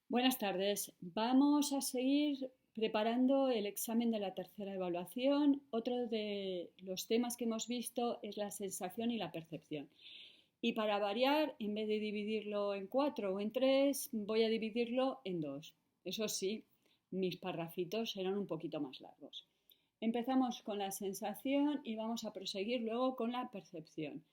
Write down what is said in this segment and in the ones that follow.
Buenas tardes. Vamos a seguir preparando el examen de la tercera evaluación. Otro de los temas que hemos visto es la sensación y la percepción. Y para variar, en vez de dividirlo en cuatro o en tres, voy a dividirlo en dos. Eso sí, mis parrafitos serán un poquito más largos. Empezamos con la sensación y vamos a proseguir luego con la percepción.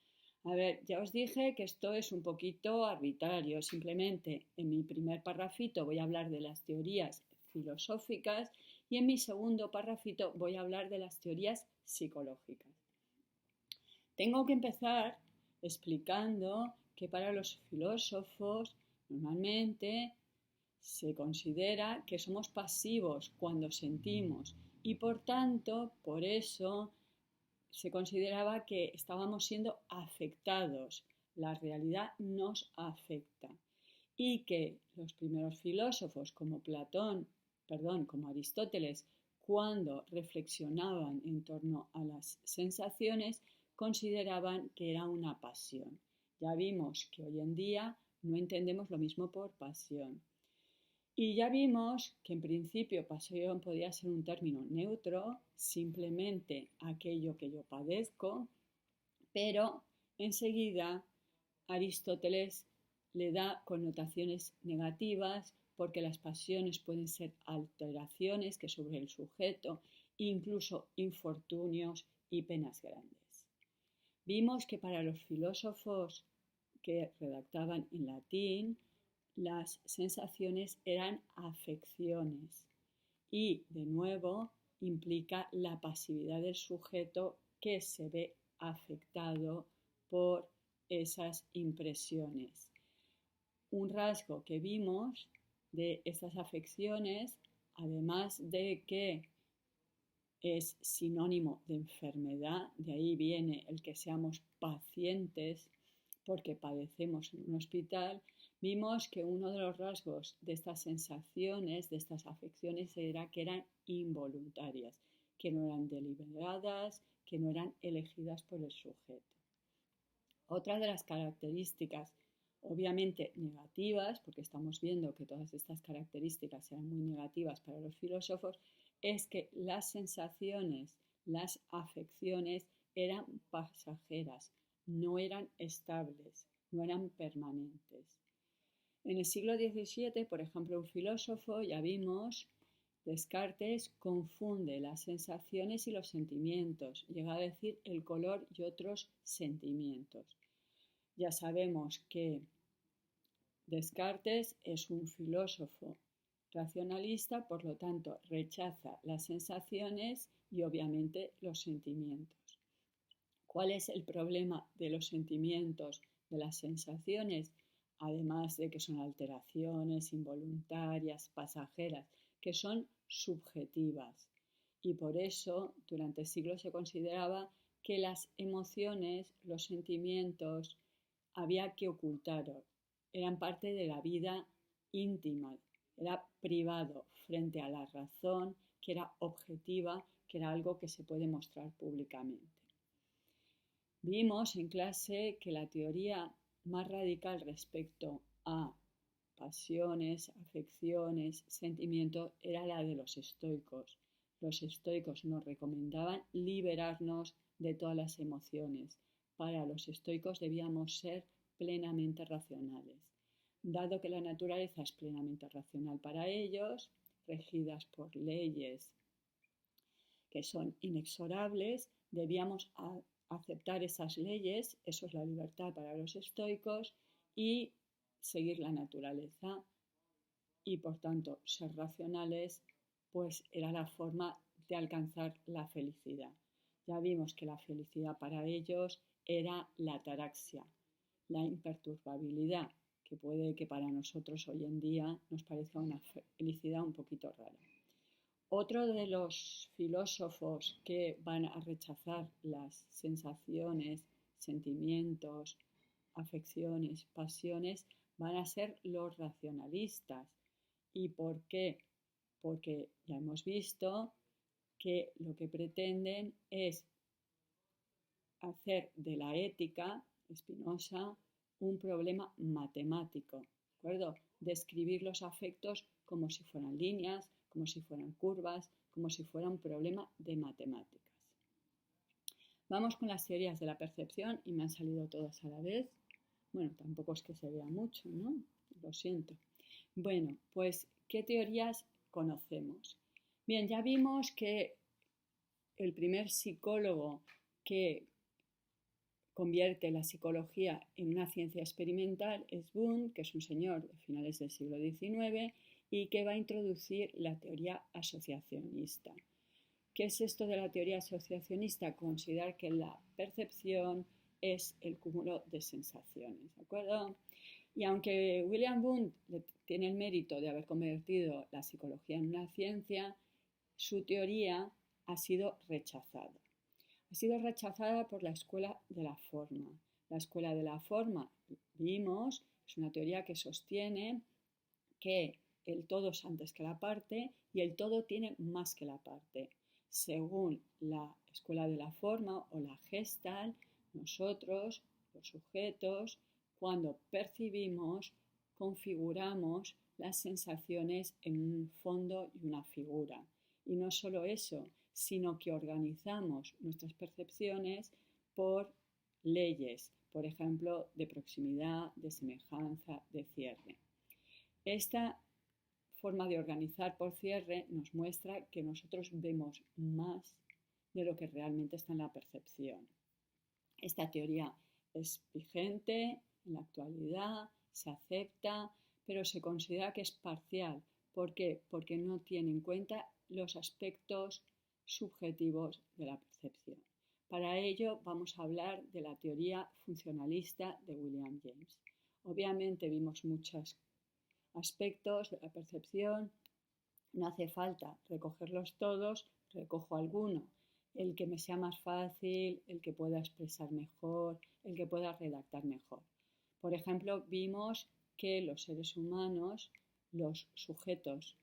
A ver, ya os dije que esto es un poquito arbitrario. Simplemente en mi primer parrafito voy a hablar de las teorías filosóficas y en mi segundo parrafito voy a hablar de las teorías psicológicas. Tengo que empezar explicando que para los filósofos normalmente se considera que somos pasivos cuando sentimos y por tanto, por eso se consideraba que estábamos siendo afectados, la realidad nos afecta y que los primeros filósofos como como Aristóteles, cuando reflexionaban en torno a las sensaciones, consideraban que era una pasión. Ya vimos que hoy en día no entendemos lo mismo por pasión. Y ya vimos que en principio pasión podía ser un término neutro, simplemente aquello que yo padezco, pero enseguida Aristóteles le da connotaciones negativas porque las pasiones pueden ser alteraciones que sobre el sujeto, incluso infortunios y penas grandes. Vimos que para los filósofos que redactaban en latín, las sensaciones eran afecciones y, de nuevo, implica la pasividad del sujeto que se ve afectado por esas impresiones. Un rasgo que vimos de estas afecciones, además de que es sinónimo de enfermedad, de ahí viene el que seamos pacientes porque padecemos en un hospital, vimos que uno de los rasgos de estas sensaciones, de estas afecciones, era que eran involuntarias, que no eran deliberadas, que no eran elegidas por el sujeto. Otra de las características, obviamente negativas, porque estamos viendo que todas estas características eran muy negativas para los filósofos, es que las sensaciones, las afecciones eran pasajeras, no eran estables, no eran permanentes. En el siglo XVII, por ejemplo, un filósofo, ya vimos, Descartes, confunde las sensaciones y los sentimientos, llega a decir el color y otros sentimientos. Ya sabemos que Descartes es un filósofo racionalista, por lo tanto rechaza las sensaciones y obviamente los sentimientos. ¿Cuál es el problema de los sentimientos, de las sensaciones? Además de que son alteraciones involuntarias, pasajeras, que son subjetivas. Y por eso durante siglos se consideraba que las emociones, los sentimientos, había que ocultarlos. Eran parte de la vida íntima, era privado frente a la razón, que era objetiva, que era algo que se puede mostrar públicamente. Vimos en clase que la teoría más radical respecto a pasiones, afecciones, sentimientos era la de los estoicos. Los estoicos nos recomendaban liberarnos de todas las emociones. Para los estoicos debíamos ser plenamente racionales. Dado que la naturaleza es plenamente racional para ellos, regidas por leyes que son inexorables, debíamos aceptar esas leyes, eso es la libertad para los estoicos, y seguir la naturaleza y por tanto ser racionales, pues era la forma de alcanzar la felicidad. Ya vimos que la felicidad para ellos era la ataraxia, la imperturbabilidad, que puede que para nosotros hoy en día nos parezca una felicidad un poquito rara. Otro de los filósofos que van a rechazar las sensaciones, sentimientos, afecciones, pasiones, van a ser los racionalistas. ¿Y por qué? Porque ya hemos visto que lo que pretenden es hacer de la ética, Spinoza, un problema matemático, acuerdo? Describir los afectos como si fueran líneas, como si fueran curvas, como si fuera un problema de matemáticas. Vamos con las teorías de la percepción y me han salido todas a la vez. Bueno, tampoco es que se vea mucho, ¿no? Lo siento. Bueno, pues, ¿qué teorías conocemos? Bien, ya vimos que el primer psicólogo que convierte la psicología en una ciencia experimental es Wundt, que es un señor de finales del siglo XIX y que va a introducir la teoría asociacionista. ¿Qué es esto de la teoría asociacionista? Considerar que la percepción es el cúmulo de sensaciones, ¿de acuerdo? Y aunque William Wundt tiene el mérito de haber convertido la psicología en una ciencia, su teoría ha sido rechazada. Ha sido rechazada por la escuela de la forma. La escuela de la forma, vimos, es una teoría que sostiene que el todo es antes que la parte y el todo tiene más que la parte. Según la escuela de la forma o la Gestalt, nosotros, los sujetos, cuando percibimos, configuramos las sensaciones en un fondo y una figura. Y no solo eso, sino que organizamos nuestras percepciones por leyes, por ejemplo, de proximidad, de semejanza, de cierre. Esta forma de organizar por cierre nos muestra que nosotros vemos más de lo que realmente está en la percepción. Esta teoría es vigente en la actualidad, se acepta, pero se considera que es parcial. ¿Por qué? Porque no tiene en cuenta los aspectos subjetivos de la percepción. Para ello vamos a hablar de la teoría funcionalista de William James. Obviamente vimos muchos aspectos de la percepción, no hace falta recogerlos todos, recojo alguno, el que me sea más fácil, el que pueda expresar mejor, el que pueda redactar mejor. Por ejemplo, vimos que los seres humanos, los sujetos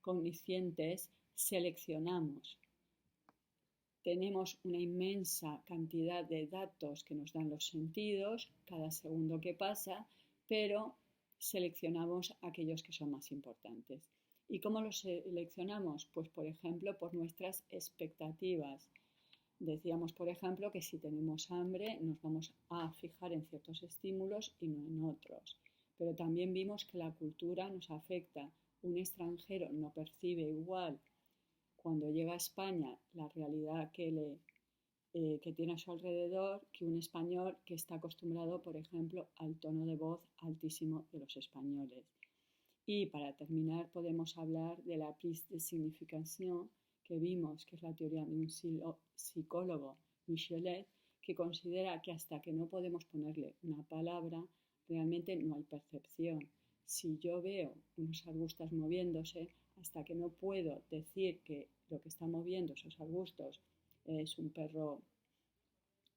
cognoscientes, seleccionamos. Tenemos una inmensa cantidad de datos que nos dan los sentidos cada segundo que pasa, pero seleccionamos aquellos que son más importantes. ¿Y cómo los seleccionamos? Pues, por ejemplo, por nuestras expectativas. Decíamos, por ejemplo, que si tenemos hambre nos vamos a fijar en ciertos estímulos y no en otros. Pero también vimos que la cultura nos afecta. Un extranjero no percibe igual cuando llega a España la realidad que tiene a su alrededor que un español que está acostumbrado, por ejemplo, al tono de voz altísimo de los españoles. Y para terminar podemos hablar de la prise de significación que vimos, que es la teoría de un psicólogo, Michelet, que considera que hasta que no podemos ponerle una palabra, realmente no hay percepción. Si yo veo unos arbustos moviéndose, hasta que no puedo decir que lo que está moviendo esos arbustos es un perro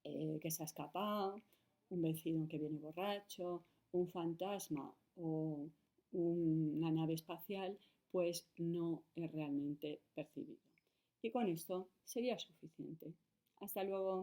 que se ha escapado, un vecino que viene borracho, un fantasma o una nave espacial, pues no es realmente percibido. Y con esto sería suficiente. Hasta luego.